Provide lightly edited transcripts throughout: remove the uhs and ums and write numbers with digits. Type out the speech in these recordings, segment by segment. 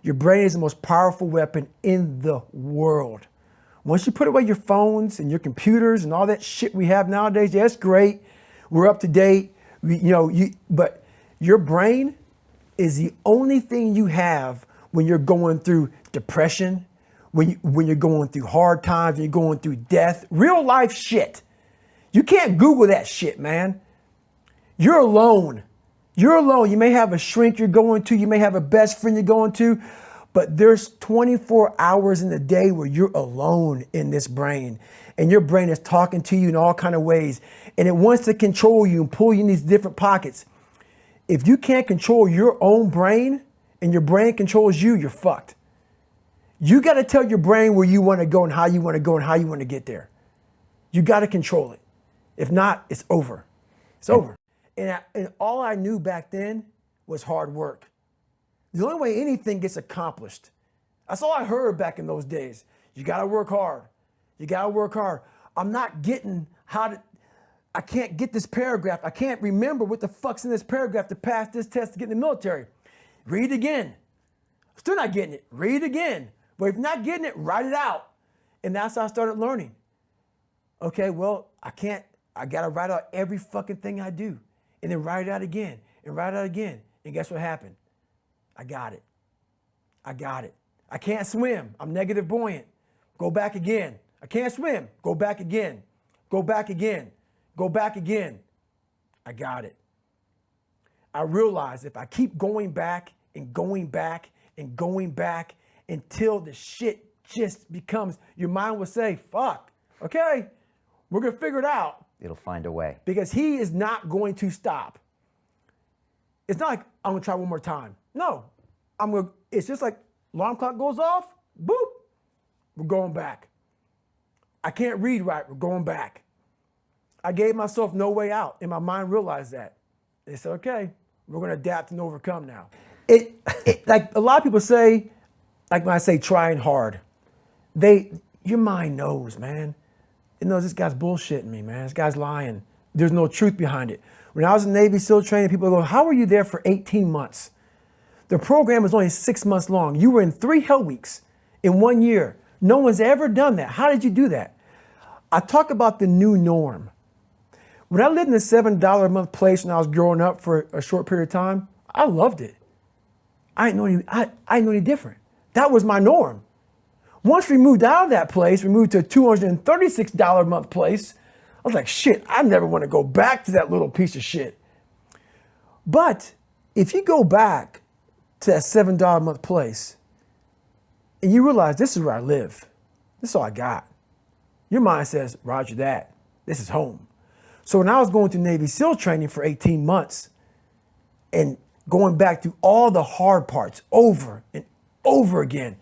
Your brain is the most powerful weapon in the world. Once you put away your phones and your computers and all that shit we have nowadays, yeah, it's great. We're up to date. But your brain is the only thing you have when you're going through depression, when you're going through hard times, when you're going through death, real life shit. You can't Google that shit, man. You're alone. You're alone. You may have a shrink you're going to, you may have a best friend you're going to, but there's 24 hours in the day where you're alone in this brain, and your brain is talking to you in all kind of ways, and it wants to control you and pull you in these different pockets. If you can't control your own brain and your brain controls you, you're fucked. You got to tell your brain where you want to go and how you want to go and how you want to get there. You got to control it. If not, it's over. It's over. And all I knew back then was hard work. The only way anything gets accomplished. That's all I heard back in those days. You got to work hard. You got to work hard. I'm not getting I can't get this paragraph. I can't remember what the fuck's in this paragraph to pass this test to get in the military. Read again. Still not getting it. Read again. But if you're not getting it, write it out. And that's how I started learning. Okay, well, I got to write out every fucking thing I do. And then write it out again and write it out again. And guess what happened? I got it. I got it. I can't swim. I'm negative buoyant. Go back again. I can't swim. Go back again. Go back again. Go back again. I got it. I realized if I keep going back and going back and going back until the shit just becomes, your mind will say, fuck, okay, we're going to figure it out. It'll find a way. Because he is not going to stop. It's not like I'm going to try one more time. No, it's just like alarm clock goes off, boop, we're going back. I can't read right, we're going back. I gave myself no way out, and my mind realized that. They said, okay, we're going to adapt and overcome now. Like a lot of people say, like when I say trying hard, your mind knows, man. It knows this guy's bullshitting me, man. This guy's lying. There's no truth behind it. When I was in Navy SEAL training, people go, how were you there for 18 months? The program was only 6 months long. You were in 3 hell weeks in 1 year. No one's ever done that. How did you do that? I talk about the new norm. When I lived in a $7 a month place when I was growing up for a short period of time, I loved it. I didn't know any different. That was my norm. Once we moved out of that place, we moved to a $236 a month place. I was like, shit, I never want to go back to that little piece of shit. But if you go back to that $7 a month place and you realize this is where I live, this is all I got, your mind says, roger that, this is home. So when I was going through Navy SEAL training for 18 months and going back through all the hard parts over and over again,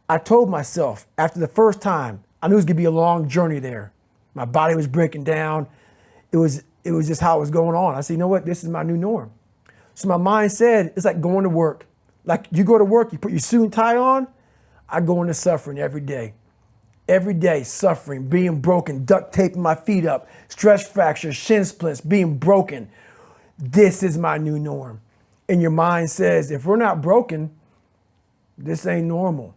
I told myself after the first time, I knew it was gonna be a long journey there. My body was breaking down. It was just how it was going on. I said, you know what? This is my new norm. So my mind said, it's like going to work. Like you go to work, you put your suit and tie on. I go into suffering every day. Every day, suffering, being broken, duct taping my feet up, stress fractures, shin splints, being broken. This is my new norm. And your mind says, if we're not broken, this ain't normal.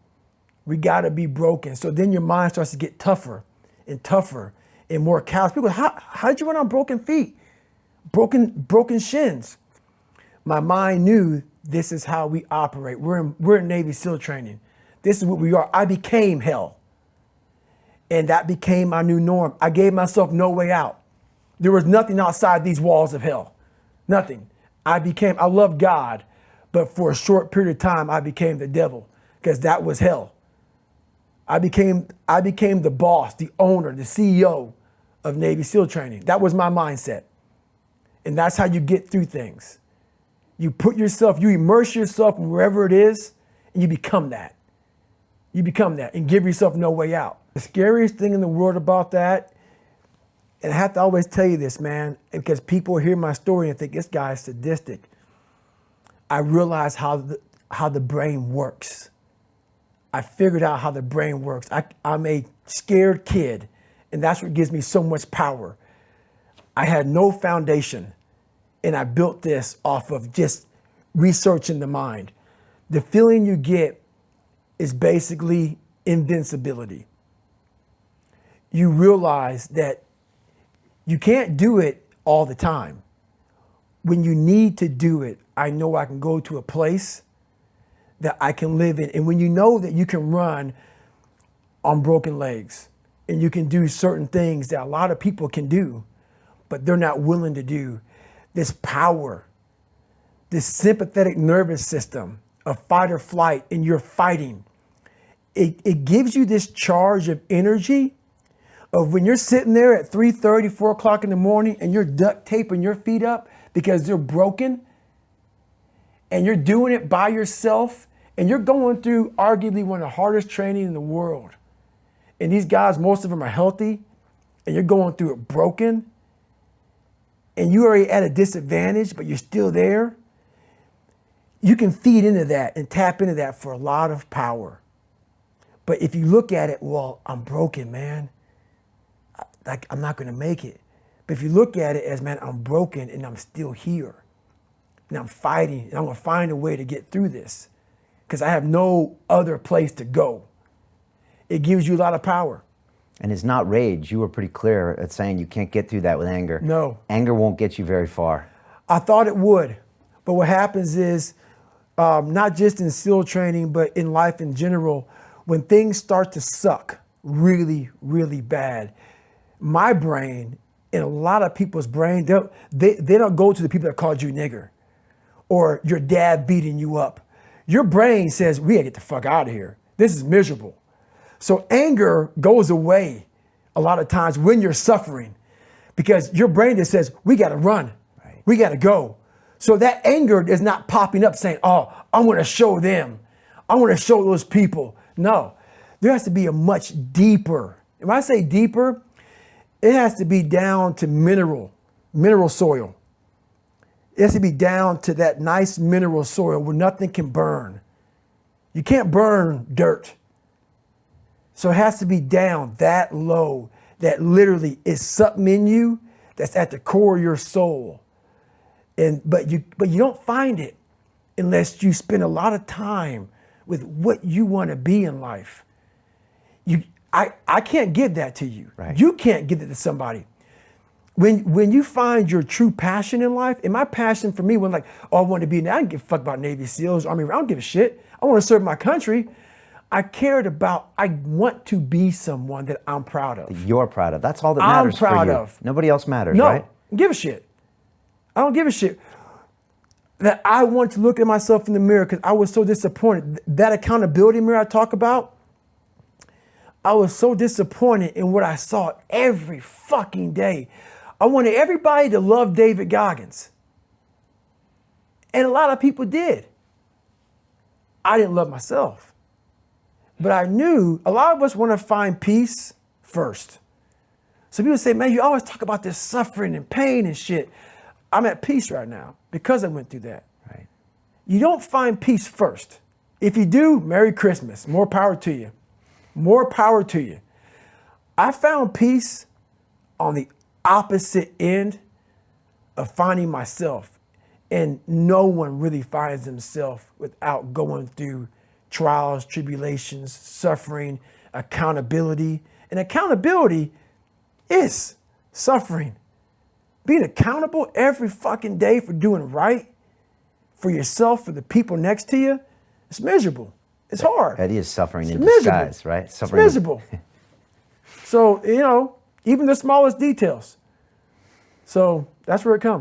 We gotta be broken. So then your mind starts to get tougher and tougher and more callous. People go, how'd you run on broken feet? Broken shins. My mind knew this is how we operate. We're in Navy SEAL training. This is what we are. I became hell. And that became my new norm. I gave myself no way out. There was nothing outside these walls of hell. Nothing. I loved God, but for a short period of time, I became the devil because that was hell. I became the boss, the owner, the CEO of Navy SEAL training. That was my mindset. And that's how you get through things. You immerse yourself in wherever it is, and you become that. You become that and give yourself no way out. The scariest thing in the world about that, and I have to always tell you this, man, because people hear my story and think this guy is sadistic. I realize how the brain works. I figured out how the brain works. I'm a scared kid, and that's what gives me so much power. I had no foundation, and I built this off of just researching the mind. the feeling you get is basically invincibility. You realize that you can't do it all the time. When you need to do it, I know I can go to a place that I can live in. And when you know that you can run on broken legs and you can do certain things that a lot of people can do, but they're not willing to do, this power, this sympathetic nervous system of fight or flight, and you're fighting, it gives you this charge of energy of when you're sitting there at 3:30, 4 o'clock in the morning and you're duct taping your feet up because they're broken, and you're doing it by yourself, and you're going through arguably one of the hardest training in the world. And these guys, most of them are healthy, and you're going through it broken, and you're already at a disadvantage, but you're still there. You can feed into that and tap into that for a lot of power. But if you look at it, well, I'm broken, man. Like, I'm not gonna make it. But if you look at it as, man, I'm broken and I'm still here. And I'm fighting, and I'm gonna find a way to get through this because I have no other place to go. It gives you a lot of power. And it's not rage. You were pretty clear at saying you can't get through that with anger. No. Anger won't get you very far. I thought it would. But what happens is, not just in SEAL training, but in life in general, when things start to suck really, really bad, my brain and a lot of people's brain, they don't go to the people that called you nigger or your dad beating you up. Your brain says, we gotta get the fuck out of here. This is miserable. So anger goes away a lot of times when you're suffering because your brain just says, we gotta run, right. We gotta go. So that anger is not popping up saying, oh, I wanna show them. I wanna show those people. No, there has to be a much deeper, and when I say deeper, it has to be down to mineral soil. It has to be down to that nice mineral soil where nothing can burn. You can't burn dirt. So it has to be down that low, that literally is something in you that's at the core of your soul. But you don't find it unless you spend a lot of time with what you want to be in life. I can't give that to you. Right. You can't give it to somebody. When you find your true passion in life, and my passion for me was like, oh, I want to be, I didn't give a fuck about Navy SEALs, Army, I don't give a shit. I want to serve my country. I want to be someone that I'm proud of. You're proud of. That's all that matters for you. I'm proud of. Nobody else matters, no, right? No, give a shit. I don't give a shit. That I want to look at myself in the mirror because I was so disappointed. That accountability mirror I talk about, I was so disappointed in what I saw every fucking day. I wanted everybody to love David Goggins. And a lot of people did. I didn't love myself. But I knew a lot of us want to find peace first. So people say, man, you always talk about this suffering and pain and shit. I'm at peace right now because I went through that. Right. You don't find peace first. If you do, Merry Christmas. More power to you. More power to you. I found peace on the opposite end of finding myself. And no one really finds themselves without going through trials, tribulations, suffering, accountability. And accountability is suffering. Being accountable every fucking day for doing right for yourself, for the people next to you, it's miserable. It's hard. That is suffering in miserable. Disguise, right? Suffering. It's miserable. So, even the smallest details. So that's where it comes.